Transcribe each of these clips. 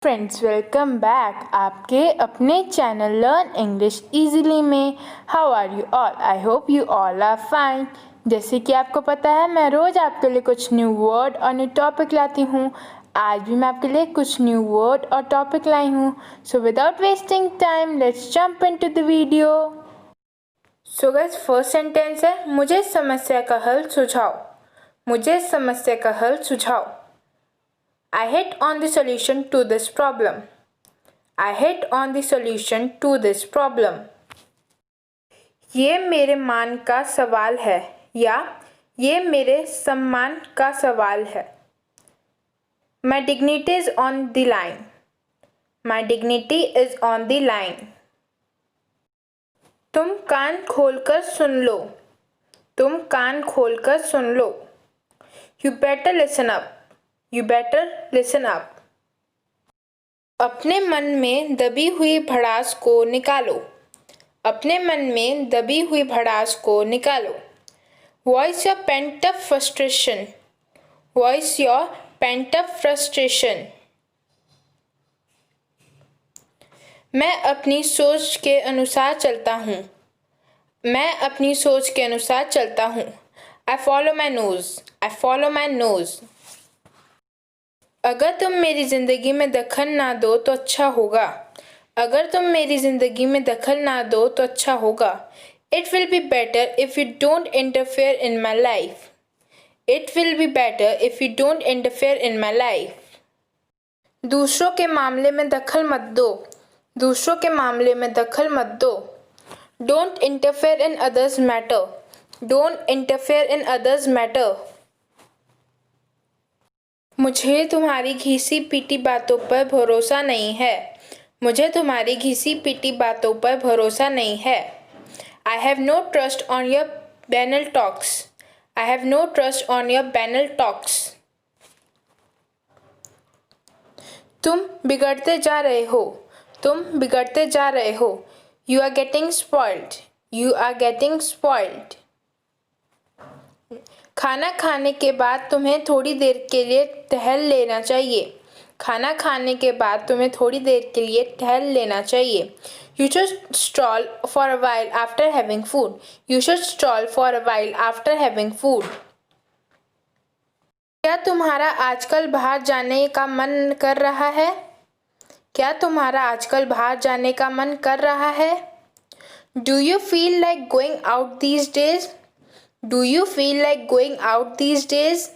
Friends, welcome back आपके अपने channel learn English easily में। How are you all? I hope you all are fine. जैसे कि आपको पता है, मैं रोज़ आपके लिए कुछ न्यू वर्ड और न्यू टॉपिक लाती हूँ। आज भी मैं आपके लिए कुछ न्यू वर्ड और टॉपिक लाई हूँ। So without wasting time, let's jump into the video. So guys, first sentence है, मुझे समस्या का हल सुझाओ। मुझे समस्या का हल सुझाओ। I hit on the solution to this problem. I hit on the solution to this problem. ये मेरे मान का सवाल है या ये मेरे सम्मान का सवाल है। My dignity is on the line. My dignity is on the line. तुम कान खोलकर सुन लो। तुम कान खोलकर सुन लो। You better listen up. You better listen up. अपने मन में दबी हुई भड़ास को निकालो। अपने मन में दबी हुई भड़ास को निकालो। Voice your pent up frustration. Voice your pent up frustration. मैं अपनी सोच के अनुसार चलता हूँ। मैं अपनी सोच के अनुसार चलता हूँ। I follow my nose. I follow my nose. अगर तुम मेरी ज़िंदगी में दखल ना दो तो अच्छा होगा। अगर तुम मेरी ज़िंदगी में दखल ना दो तो अच्छा होगा। It will be better if you don't interfere in my life. It will be better if you don't interfere in my life. दूसरों के मामले में दखल मत दो। दूसरों के मामले में दखल मत दो। Don't interfere in others' matter. Don't interfere in others' matter. मुझे तुम्हारी घिसी पीटी बातों पर भरोसा नहीं है। मुझे तुम्हारी घिसी पीटी बातों पर भरोसा नहीं है। I have no trust on your banal talks. I have no trust on your banal talks. तुम बिगड़ते जा रहे हो। तुम बिगड़ते जा रहे हो। You are getting spoiled. You are getting spoiled. खाना खाने के बाद तुम्हें थोड़ी देर के लिए टहल लेना चाहिए। खाना खाने के बाद तुम्हें थोड़ी देर के लिए टहल लेना चाहिए। You should stroll for a while after having food. You should stroll for a while after having food. क्या तुम्हारा आजकल बाहर जाने का मन कर रहा है? क्या तुम्हारा आजकल बाहर जाने का मन कर रहा है? Do you feel like going out these days? Do you feel like going out these days?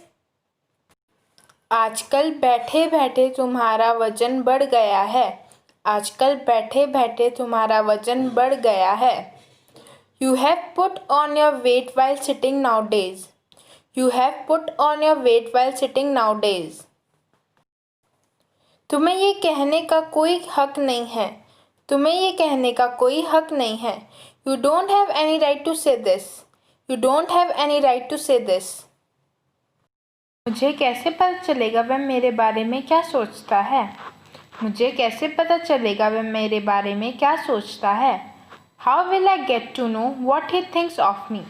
आजकल बैठे बैठे तुम्हारा वजन बढ़ गया है। आजकल बैठे बैठे तुम्हारा वजन बढ़ गया है। You have put on your weight while sitting nowadays. You have put on your weight while sitting nowadays. तुम्हें ये कहने का कोई हक नहीं है। तुम्हें ये कहने का कोई हक नहीं है। You don't have any right to say this. You don't have any right to say this. मुझे कैसे पता चलेगा वह मेरे बारे में क्या सोचता है? मुझे कैसे पता चलेगा वह मेरे बारे में क्या सोचता है? How will I get to know what he thinks of me?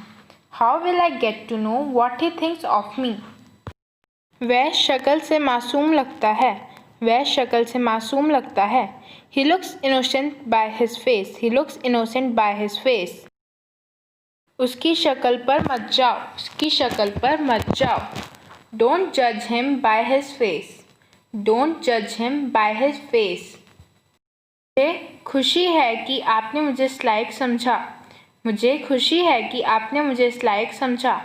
How will I get to know what he thinks of me? वह शक्ल से मासूम लगता है। वह शक्ल से मासूम लगता है। He looks innocent by his face. He looks innocent by his face. उसकी शक्ल पर मत जाओ। उसकी शक्ल पर मत जाओ। Don't judge him by his face. Don't judge him by his face. मुझे खुशी है कि आपने मुझे इस लायक समझा। मुझे खुशी है कि आपने मुझे इस लायक समझा।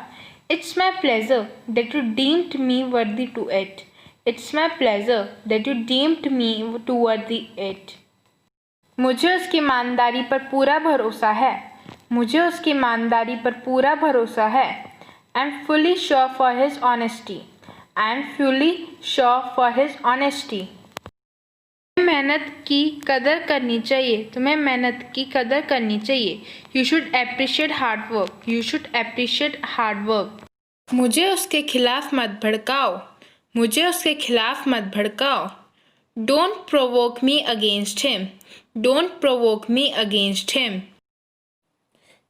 It's my pleasure that you deemed me worthy to it. It's my pleasure that you deemed me to worthy it. मुझे उसकी ईमानदारी पर पूरा भरोसा है। मुझे उसकी ईमानदारी पर पूरा भरोसा है। I am fully sure for his honesty. I am fully sure for his honesty. तुम्हें मेहनत की कदर करनी चाहिए। तुम्हें मेहनत की कदर करनी चाहिए। You should appreciate hard work. You should appreciate hard work. मुझे उसके खिलाफ मत भड़काओ। मुझे उसके खिलाफ मत भड़काओ। Don't provoke me against him. Don't provoke me against him.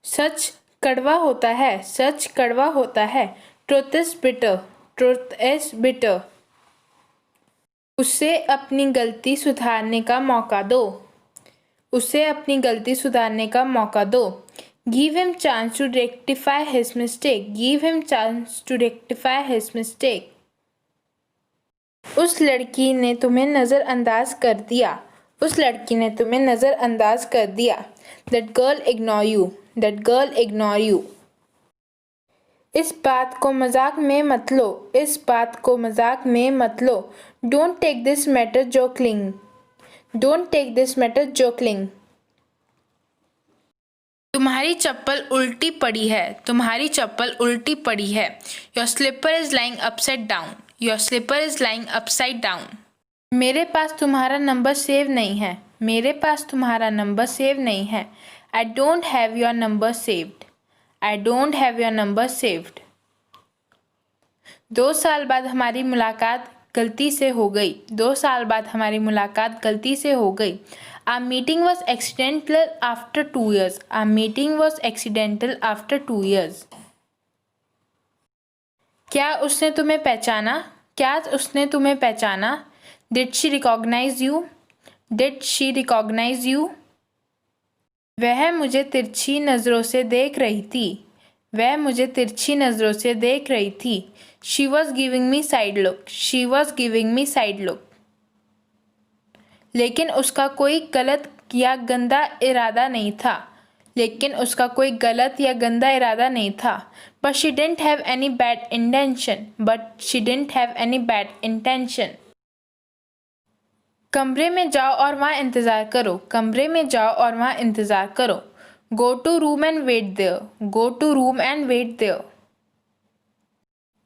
सच कड़वा होता है। सच कड़वा होता है। Truth is bitter. Truth is bitter. उसे अपनी गलती सुधारने का मौका दो। उसे अपनी गलती सुधारने का मौका दो। Give him chance to rectify his mistake. Give him chance to rectify his mistake. उस लड़की ने तुम्हें नज़रअंदाज कर दिया। उस लड़की ने तुम्हें नज़रअंदाज कर दिया। That girl ignore you. That girl ignore you. इस बात को मजाक में मत लो। इस बात को मजाक में मत लो। Don't take this matter jokingly. Don't take this matter jokingly. तुम्हारी चप्पल उल्टी पड़ी है। तुम्हारी चप्पल उल्टी पड़ी है। Your slipper is lying upside down. Your slipper is lying upside down. मेरे पास तुम्हारा नंबर सेव नहीं है। मेरे पास तुम्हारा नंबर सेव नहीं है। I don't have your number saved. I don't have your number saved. 2 साल बाद हमारी मुलाकात गलती से हो गई। 2 साल बाद हमारी मुलाकात गलती से हो गई। Our meeting was accidental after 2 years. Our meeting was accidental after 2 years. क्या उसने तुम्हें पहचाना? क्या उसने तुम्हें पहचाना? Did she recognize you? Did she recognize you? वह मुझे तिरछी नज़रों से देख रही थी। वह मुझे तिरछी नज़रों से देख रही थी। She was giving me side look. She was giving me side look. लेकिन उसका कोई गलत या गंदा इरादा नहीं था। लेकिन उसका कोई गलत या गंदा इरादा नहीं था। But she didn't have any bad intention. But she didn't have any bad intention. कमरे में जाओ और वहाँ इंतज़ार करो। कमरे में जाओ और वहाँ इंतज़ार करो। Go to room and wait there. Go to room and wait there.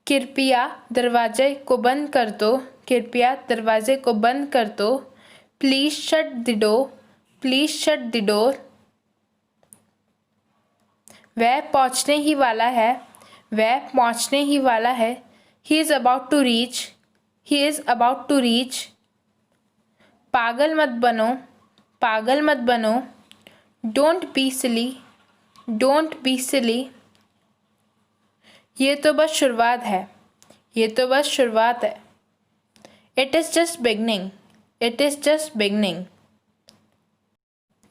कृपया दरवाजे को बंद कर दो। कृपया दरवाजे को बंद कर दो। Please shut the door. Please shut the door. वह पहुँचने ही वाला है। वह पहुँचने ही वाला है। He is about to reach. He is about to reach. पागल मत बनो। पागल मत बनो। Don't be silly. Don't be silly. ये तो बस शुरुआत है। ये तो बस शुरुआत है। It is just beginning. It is just beginning.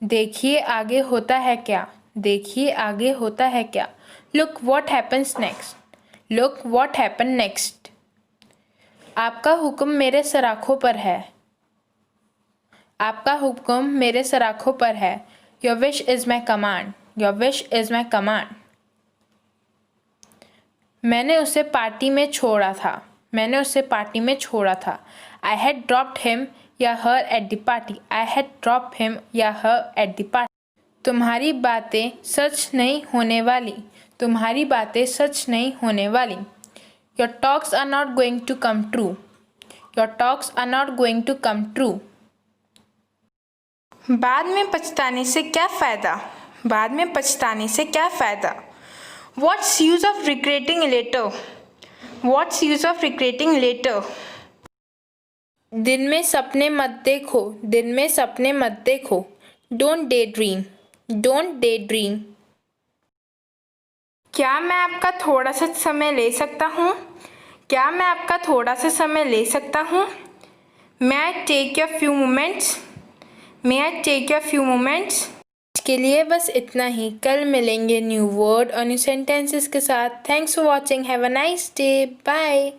देखिए आगे होता है क्या। देखिए आगे होता है क्या। Look what happens next. Look what happens next. आपका हुक्म मेरे सराखों पर है। आपका हुक्म मेरे सराखों पर है। Your wish is my command. Your wish is my command. मैंने उसे पार्टी में छोड़ा था। मैंने उसे पार्टी में छोड़ा था। I had dropped him या her at the party. I had dropped him या her at the party. तुम्हारी बातें सच नहीं होने वाली। तुम्हारी बातें सच नहीं होने वाली। Your talks are not going to come true. Your talks are not going to come true. बाद में पछताने से क्या फ़ायदा। बाद में पछताने से क्या फ़ायदा। What's use of regretting later? What's use of regretting later? दिन में सपने मत देखो। दिन में सपने मत देखो। Don't daydream. Don't daydream. क्या मैं आपका थोड़ा सा समय ले सकता हूँ? क्या मैं आपका थोड़ा सा समय ले सकता हूँ? May I take your few moments? May I take your few moments? के लिए बस इतना ही। कल मिलेंगे न्यू वर्ड और न्यू सेंटेंसेस के साथ। Thanks for watching. Have a nice day. Bye.